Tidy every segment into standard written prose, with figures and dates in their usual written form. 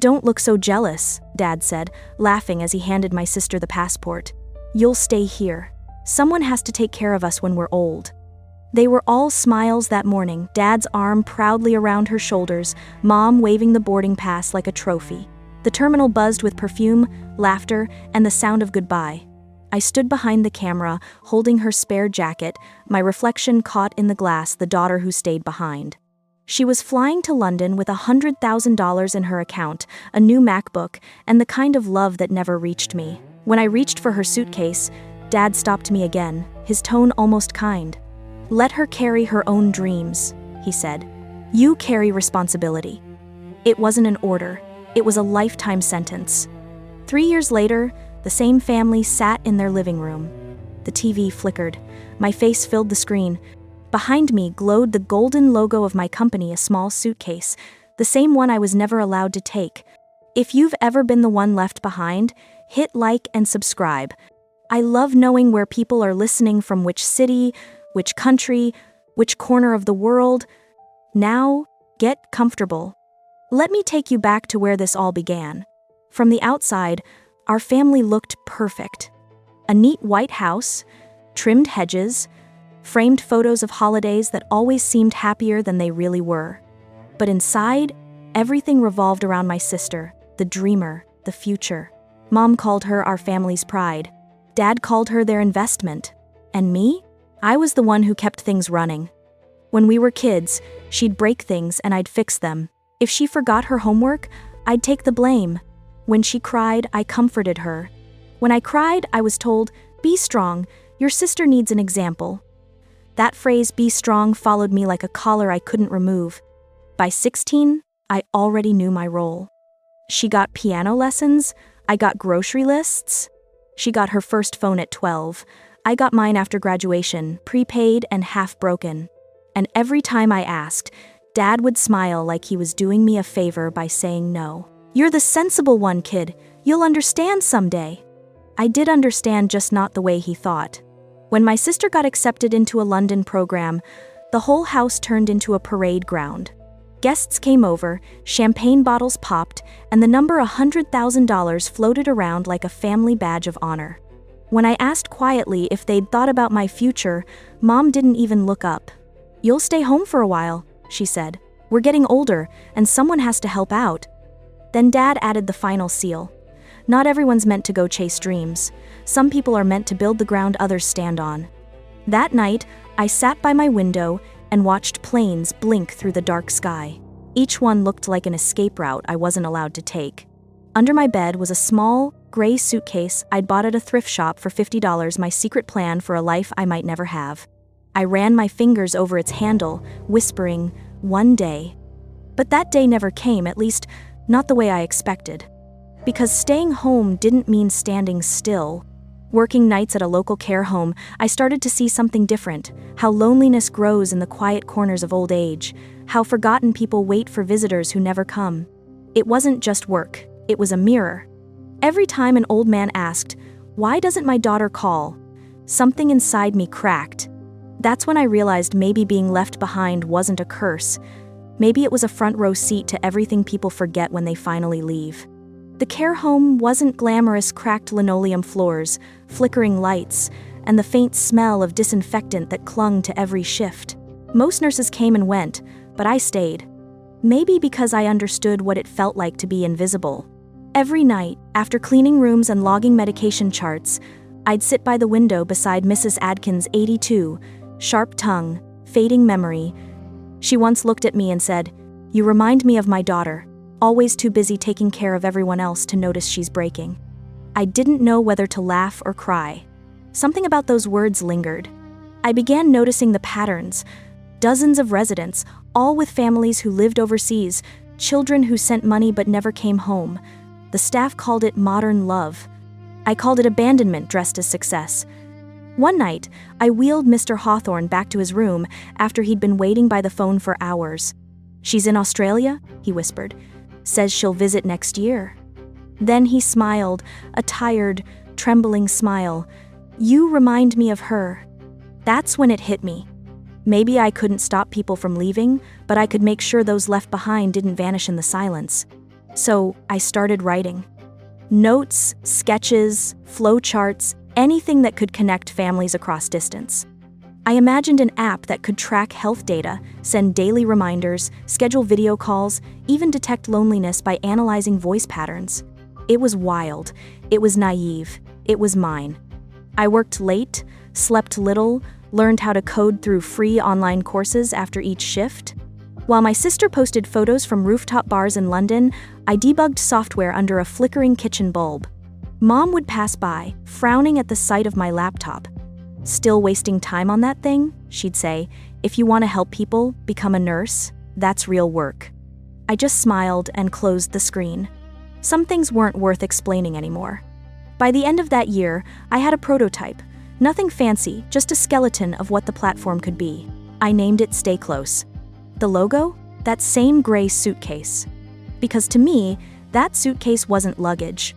Don't look so jealous, Dad said, laughing as he handed my sister the passport. You'll stay here. Someone has to take care of us when we're old. They were all smiles that morning, Dad's arm proudly around her shoulders, Mom waving the boarding pass like a trophy. The terminal buzzed with perfume, laughter, and the sound of goodbye. I stood behind the camera, holding her spare jacket, my reflection caught in the glass, the daughter who stayed behind. She was flying to London with $100,000 in her account, a new MacBook, and the kind of love that never reached me. When I reached for her suitcase, Dad stopped me again, his tone almost kind. Let her carry her own dreams, he said. You carry responsibility. It wasn't an order, it was a lifetime sentence. 3 years later, the same family sat in their living room. The TV flickered. My face filled the screen. Behind me glowed the golden logo of my company, a small suitcase, the same one I was never allowed to take. If you've ever been the one left behind, hit like and subscribe. I love knowing where people are listening, from which city, which country, which corner of the world. Now, get comfortable. Let me take you back to where this all began. From the outside, our family looked perfect. A neat white house, trimmed hedges, framed photos of holidays that always seemed happier than they really were. But inside, everything revolved around my sister, the dreamer, the future. Mom called her our family's pride. Dad called her their investment. And me? I was the one who kept things running. When we were kids, she'd break things and I'd fix them. If she forgot her homework, I'd take the blame. When she cried, I comforted her. When I cried, I was told, "Be strong, your sister needs an example." That phrase, "be strong," followed me like a collar I couldn't remove. By 16, I already knew my role. She got piano lessons, I got grocery lists. She got her first phone at 12. I got mine after graduation, prepaid and half broken. And every time I asked, Dad would smile like he was doing me a favor by saying no. "You're the sensible one, kid. You'll understand someday." I did understand, just not the way he thought. When my sister got accepted into a London program, the whole house turned into a parade ground. Guests came over, champagne bottles popped, and the number $100,000 floated around like a family badge of honor. When I asked quietly if they'd thought about my future, Mom didn't even look up. "You'll stay home for a while," she said. "We're getting older, and someone has to help out." Then Dad added the final seal. Not everyone's meant to go chase dreams. Some people are meant to build the ground others stand on. That night, I sat by my window and watched planes blink through the dark sky. Each one looked like an escape route I wasn't allowed to take. Under my bed was a small, gray suitcase I'd bought at a thrift shop for $50, my secret plan for a life I might never have. I ran my fingers over its handle, whispering, "One day." But that day never came, at least not the way I expected. Because staying home didn't mean standing still. Working nights at a local care home, I started to see something different, how loneliness grows in the quiet corners of old age, how forgotten people wait for visitors who never come. It wasn't just work, it was a mirror. Every time an old man asked, "Why doesn't my daughter call?" something inside me cracked. That's when I realized maybe being left behind wasn't a curse. Maybe it was a front row seat to everything people forget when they finally leave. The care home wasn't glamorous, cracked linoleum floors, flickering lights, and the faint smell of disinfectant that clung to every shift. Most nurses came and went, but I stayed. Maybe because I understood what it felt like to be invisible. Every night, after cleaning rooms and logging medication charts, I'd sit by the window beside Mrs. Adkins, 82, sharp tongue, fading memory. She once looked at me and said, "You remind me of my daughter, always too busy taking care of everyone else to notice she's breaking." I didn't know whether to laugh or cry. Something about those words lingered. I began noticing the patterns. Dozens of residents, all with families who lived overseas, children who sent money but never came home. The staff called it modern love. I called it abandonment dressed as success. One night, I wheeled Mr. Hawthorne back to his room after he'd been waiting by the phone for hours. "She's in Australia," he whispered. "Says she'll visit next year." Then he smiled, a tired, trembling smile. "You remind me of her." That's when it hit me. Maybe I couldn't stop people from leaving, but I could make sure those left behind didn't vanish in the silence. So I started writing. Notes, sketches, flowcharts, anything that could connect families across distance. I imagined an app that could track health data, send daily reminders, schedule video calls, even detect loneliness by analyzing voice patterns. It was wild. It was naive. It was mine. I worked late, slept little, learned how to code through free online courses after each shift. While my sister posted photos from rooftop bars in London, I debugged software under a flickering kitchen bulb. Mom would pass by, frowning at the sight of my laptop. "Still wasting time on that thing?" she'd say. "If you want to help people, become a nurse. That's real work." I just smiled and closed the screen. Some things weren't worth explaining anymore. By the end of that year, I had a prototype. Nothing fancy, just a skeleton of what the platform could be. I named it Stay Close. The logo? That same gray suitcase. Because to me, that suitcase wasn't luggage.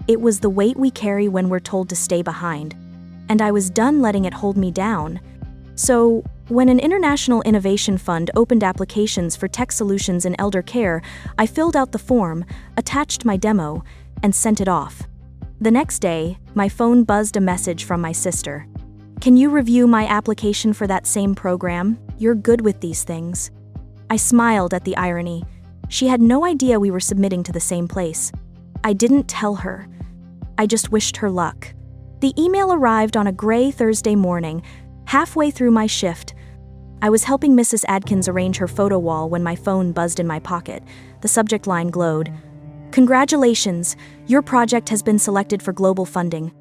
It was the weight we carry when we're told to stay behind. And I was done letting it hold me down. So, when an international innovation fund opened applications for tech solutions in elder care, I filled out the form, attached my demo, and sent it off. The next day, my phone buzzed a message from my sister. "Can you review my application for that same program? You're good with these things." I smiled at the irony. She had no idea we were submitting to the same place. I didn't tell her. I just wished her luck. The email arrived on a gray Thursday morning, halfway through my shift. I was helping Mrs. Adkins arrange her photo wall when my phone buzzed in my pocket. The subject line glowed. "Congratulations, your project has been selected for global funding."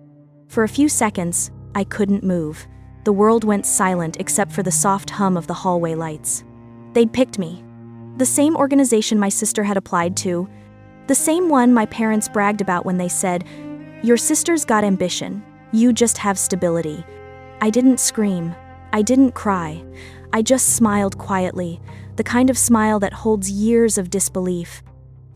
For a few seconds, I couldn't move. The world went silent except for the soft hum of the hallway lights. They'd picked me. The same organization my sister had applied to. The same one my parents bragged about when they said, "Your sister's got ambition. You just have stability." I didn't scream. I didn't cry. I just smiled quietly, the kind of smile that holds years of disbelief.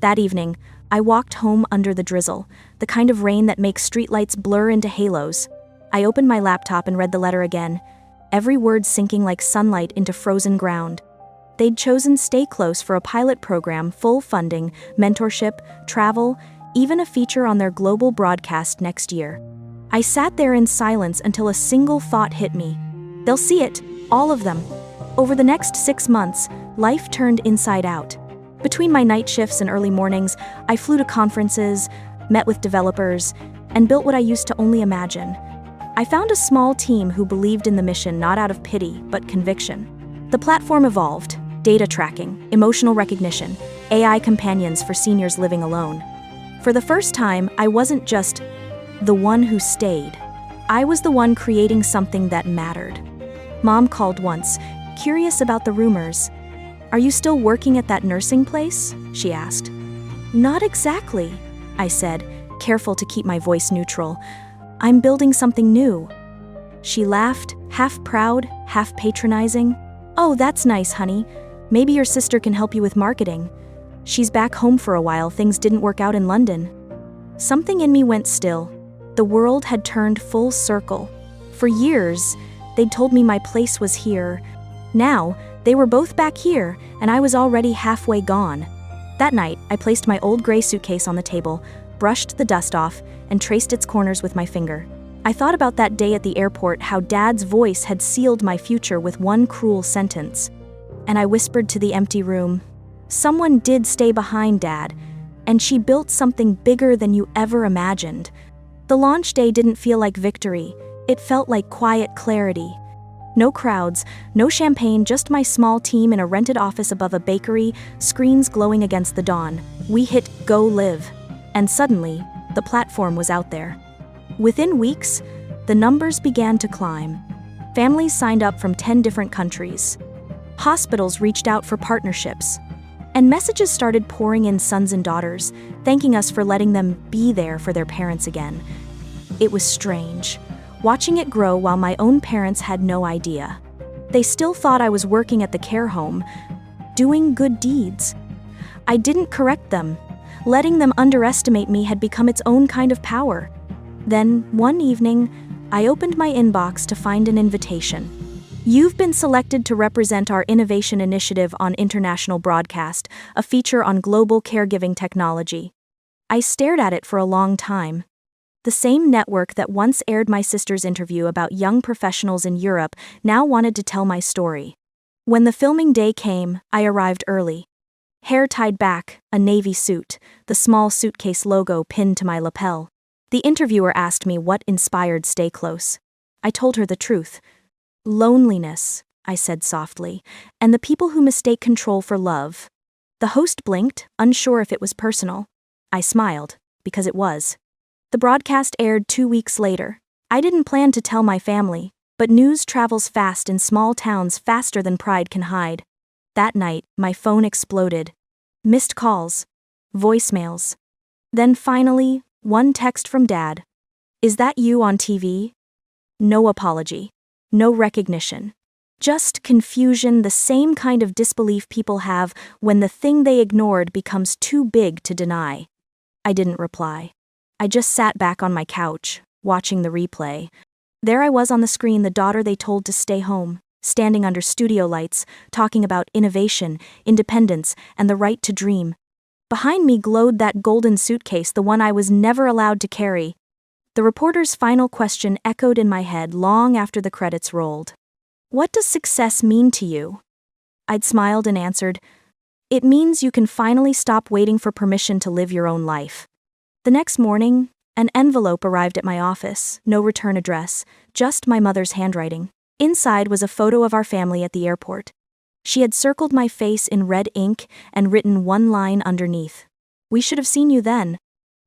That evening, I walked home under the drizzle, the kind of rain that makes streetlights blur into halos. I opened my laptop and read the letter again, every word sinking like sunlight into frozen ground. They'd chosen Stay Close for a pilot program, full funding, mentorship, travel, even a feature on their global broadcast next year. I sat there in silence until a single thought hit me. They'll see it, all of them. Over the next 6 months, life turned inside out. Between my night shifts and early mornings, I flew to conferences, met with developers, and built what I used to only imagine. I found a small team who believed in the mission not out of pity, but conviction. The platform evolved: data tracking, emotional recognition, AI companions for seniors living alone. For the first time, I wasn't just the one who stayed. I was the one creating something that mattered. Mom called once, curious about the rumors. "Are you still working at that nursing place?" she asked. "Not exactly," I said, careful to keep my voice neutral. "I'm building something new." She laughed, half proud, half patronizing. "Oh, that's nice, honey. Maybe your sister can help you with marketing. She's back home for a while. Things didn't work out in London." Something in me went still. The world had turned full circle. For years, they'd told me my place was here. Now, they were both back here, and I was already halfway gone. That night, I placed my old gray suitcase on the table, brushed the dust off, and traced its corners with my finger. I thought about that day at the airport, how Dad's voice had sealed my future with one cruel sentence. And I whispered to the empty room, "Someone did stay behind, Dad, and she built something bigger than you ever imagined." The launch day didn't feel like victory. It felt like quiet clarity. No crowds, no champagne, just my small team in a rented office above a bakery, screens glowing against the dawn. We hit Go Live. And suddenly, the platform was out there. Within weeks, the numbers began to climb. Families signed up from 10 different countries. Hospitals reached out for partnerships. And messages started pouring in, sons and daughters, thanking us for letting them be there for their parents again. It was strange, watching it grow while my own parents had no idea. They still thought I was working at the care home, doing good deeds. I didn't correct them. Letting them underestimate me had become its own kind of power. Then, one evening, I opened my inbox to find an invitation. You've been selected to represent our innovation initiative on international broadcast, a feature on global caregiving technology. I stared at it for a long time. The same network that once aired my sister's interview about young professionals in Europe now wanted to tell my story. When the filming day came, I arrived early. Hair tied back, a navy suit, the small suitcase logo pinned to my lapel. The interviewer asked me what inspired Stay Close. I told her the truth. Loneliness, I said softly, and the people who mistake control for love. The host blinked, unsure if it was personal. I smiled, because it was. The broadcast aired 2 weeks later. I didn't plan to tell my family, but news travels fast in small towns, faster than pride can hide. That night, my phone exploded. Missed calls. Voicemails. Then finally, one text from Dad. "Is that you on TV?" No apology. No recognition. Just confusion, the same kind of disbelief people have when the thing they ignored becomes too big to deny. I didn't reply. I just sat back on my couch, watching the replay. There I was on the screen, the daughter they told to stay home, standing under studio lights, talking about innovation, independence, and the right to dream. Behind me glowed that golden suitcase, the one I was never allowed to carry. The reporter's final question echoed in my head long after the credits rolled. "What does success mean to you?" I'd smiled and answered, "It means you can finally stop waiting for permission to live your own life." The next morning, an envelope arrived at my office, no return address, just my mother's handwriting. Inside was a photo of our family at the airport. She had circled my face in red ink and written one line underneath. "We should have seen you then."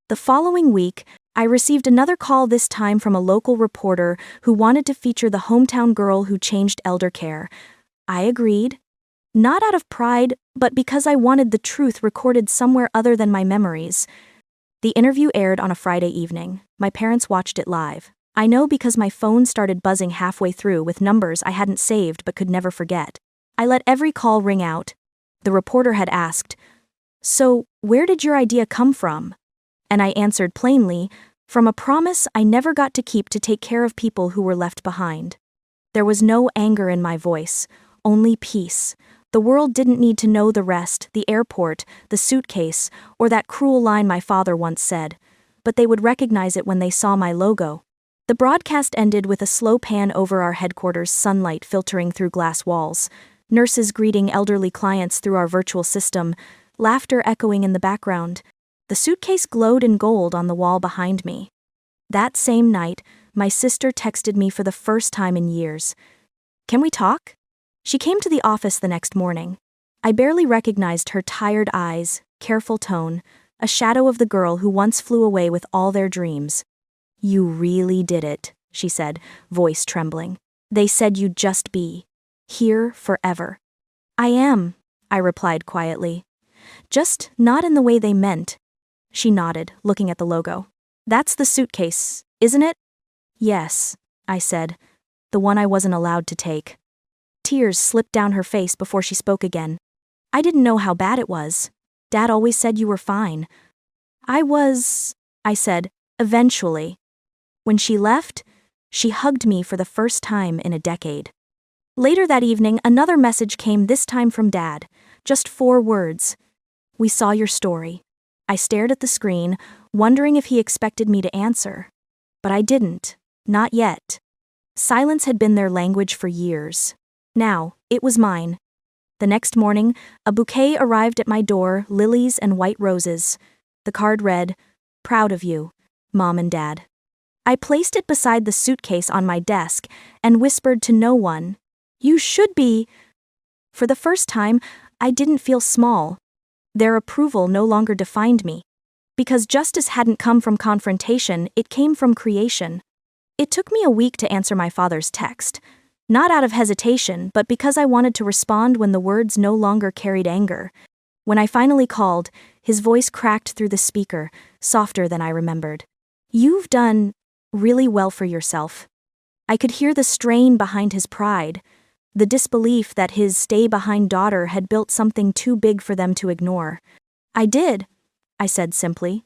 The following week, I received another call, this time from a local reporter who wanted to feature the hometown girl who changed elder care. I agreed. Not out of pride, but because I wanted the truth recorded somewhere other than my memories. The interview aired on a Friday evening. My parents watched it live. I know because my phone started buzzing halfway through with numbers I hadn't saved but could never forget. I let every call ring out. The reporter had asked, "So, where did your idea come from?" And I answered plainly, "From a promise I never got to keep to take care of people who were left behind." There was no anger in my voice, only peace. The world didn't need to know the rest, the airport, the suitcase, or that cruel line my father once said, but they would recognize it when they saw my logo. The broadcast ended with a slow pan over our headquarters, sunlight filtering through glass walls, nurses greeting elderly clients through our virtual system, laughter echoing in the background. The suitcase glowed in gold on the wall behind me. That same night, my sister texted me for the first time in years. "Can we talk?" She came to the office the next morning. I barely recognized her tired eyes, careful tone, a shadow of the girl who once flew away with all their dreams. "You really did it," she said, voice trembling. "They said you'd just be here forever." "I am," I replied quietly. "Just not in the way they meant." She nodded, looking at the logo. "That's the suitcase, isn't it?" "Yes," I said, "the one I wasn't allowed to take." Tears slipped down her face before she spoke again. "I didn't know how bad it was. Dad always said you were fine." I said, "eventually." When she left, she hugged me for the first time in a decade. Later that evening, another message came, this time from Dad. Just 4 words. "We saw your story." I stared at the screen, wondering if he expected me to answer. But I didn't. Not yet. Silence had been their language for years. Now, it was mine. The next morning, a bouquet arrived at my door, lilies and white roses. The card read, "Proud of you, Mom and Dad." I placed it beside the suitcase on my desk and whispered to no one, "You should be." For the first time, I didn't feel small. Their approval no longer defined me. Because justice hadn't come from confrontation, it came from creation. It took me a week to answer my father's text. Not out of hesitation, but because I wanted to respond when the words no longer carried anger. When I finally called, his voice cracked through the speaker, softer than I remembered. "You've done really well for yourself." I could hear the strain behind his pride, the disbelief that his stay-behind daughter had built something too big for them to ignore. "I did," I said simply.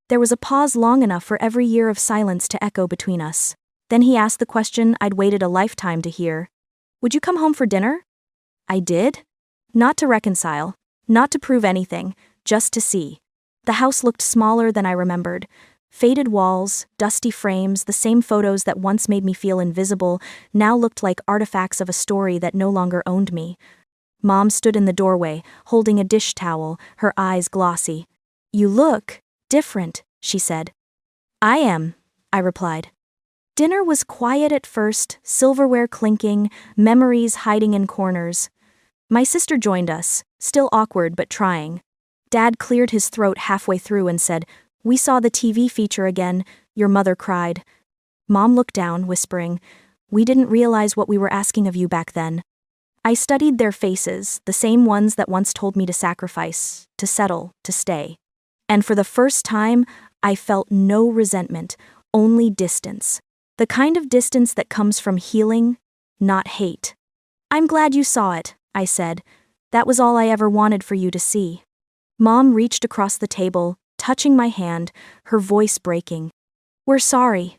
There was a pause long enough for every year of silence to echo between us. Then he asked the question I'd waited a lifetime to hear. Would you come home for dinner? I did. Not to reconcile, not to prove anything, just to see. The house looked smaller than I remembered. Faded walls, dusty frames, the same photos that once made me feel invisible now looked like artifacts of a story that no longer owned me. Mom stood in the doorway, holding a dish towel, her eyes glossy. You look different, she said. I am, I replied. Dinner was quiet at first, silverware clinking, memories hiding in corners. My sister joined us, still awkward but trying. Dad cleared his throat halfway through and said, "We saw the TV feature again," your mother cried. Mom looked down, whispering, "We didn't realize what we were asking of you back then." I studied their faces, the same ones that once told me to sacrifice, to settle, to stay. And for the first time, I felt no resentment, only distance. The kind of distance that comes from healing, not hate. "I'm glad you saw it," I said. "That was all I ever wanted for you to see." Mom reached across the table, touching my hand, her voice breaking. "We're sorry.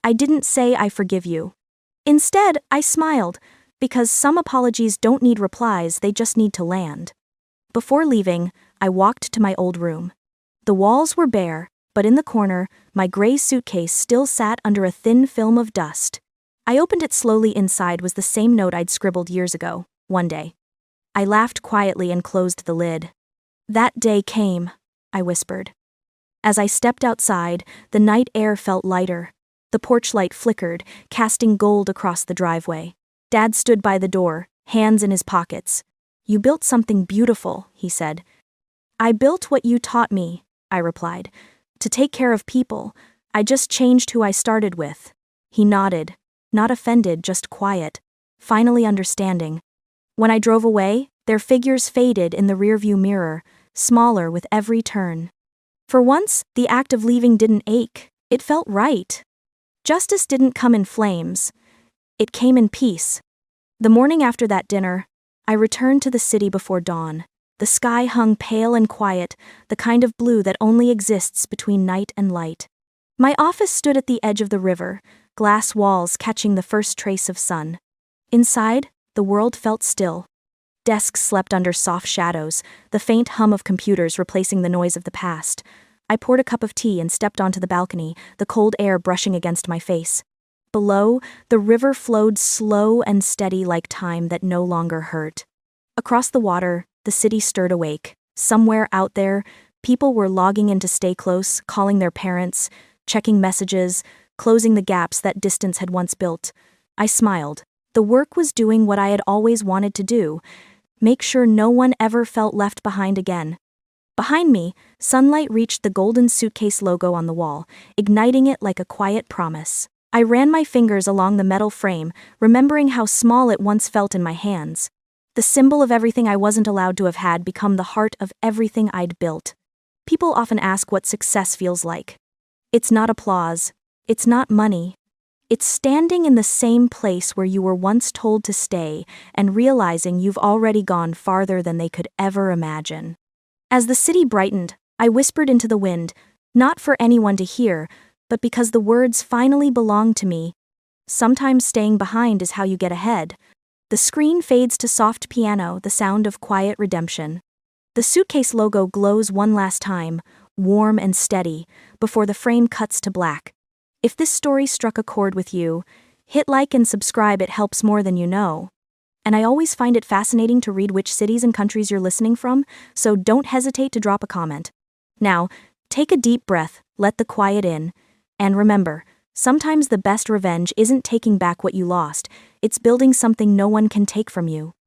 I didn't say I forgive you." Instead, I smiled, because some apologies don't need replies, they just need to land. Before leaving, I walked to my old room. The walls were bare, but in the corner, my gray suitcase still sat under a thin film of dust. I opened it slowly. Inside was the same note I'd scribbled years ago, one day. I laughed quietly and closed the lid. "That day came," I whispered. As I stepped outside, the night air felt lighter. The porch light flickered, casting gold across the driveway. Dad stood by the door, hands in his pockets. "You built something beautiful," he said. "I built what you taught me," I replied. "To take care of people. I just changed who I started with." He nodded, not offended, just quiet, finally understanding. When I drove away, their figures faded in the rearview mirror, smaller with every turn. For once, the act of leaving didn't ache, it felt right. Justice didn't come in flames. It came in peace. The morning after that dinner, I returned to the city before dawn. The sky hung pale and quiet, the kind of blue that only exists between night and light. My office stood at the edge of the river, glass walls catching the first trace of sun. Inside, the world felt still. Desks slept under soft shadows, the faint hum of computers replacing the noise of the past. I poured a cup of tea and stepped onto the balcony, the cold air brushing against my face. Below, the river flowed slow and steady like time that no longer hurt. Across the water, the city stirred awake. Somewhere out there, people were logging in to stay close, calling their parents, checking messages, closing the gaps that distance had once built. I smiled. The work was doing what I had always wanted to do: make sure no one ever felt left behind again. Behind me, sunlight reached the golden suitcase logo on the wall, igniting it like a quiet promise. I ran my fingers along the metal frame, remembering how small it once felt in my hands. The symbol of everything I wasn't allowed to have had become the heart of everything I'd built. People often ask what success feels like. It's not applause. It's not money. It's standing in the same place where you were once told to stay and realizing you've already gone farther than they could ever imagine. As the city brightened, I whispered into the wind, not for anyone to hear, but because the words finally belonged to me. Sometimes staying behind is how you get ahead. The screen fades to soft piano, the sound of quiet redemption. The suitcase logo glows one last time, warm and steady, before the frame cuts to black. If this story struck a chord with you, hit like and subscribe. It helps more than you know. And I always find it fascinating to read which cities and countries you're listening from, so don't hesitate to drop a comment. Now, take a deep breath, let the quiet in, and remember, sometimes the best revenge isn't taking back what you lost, it's building something no one can take from you.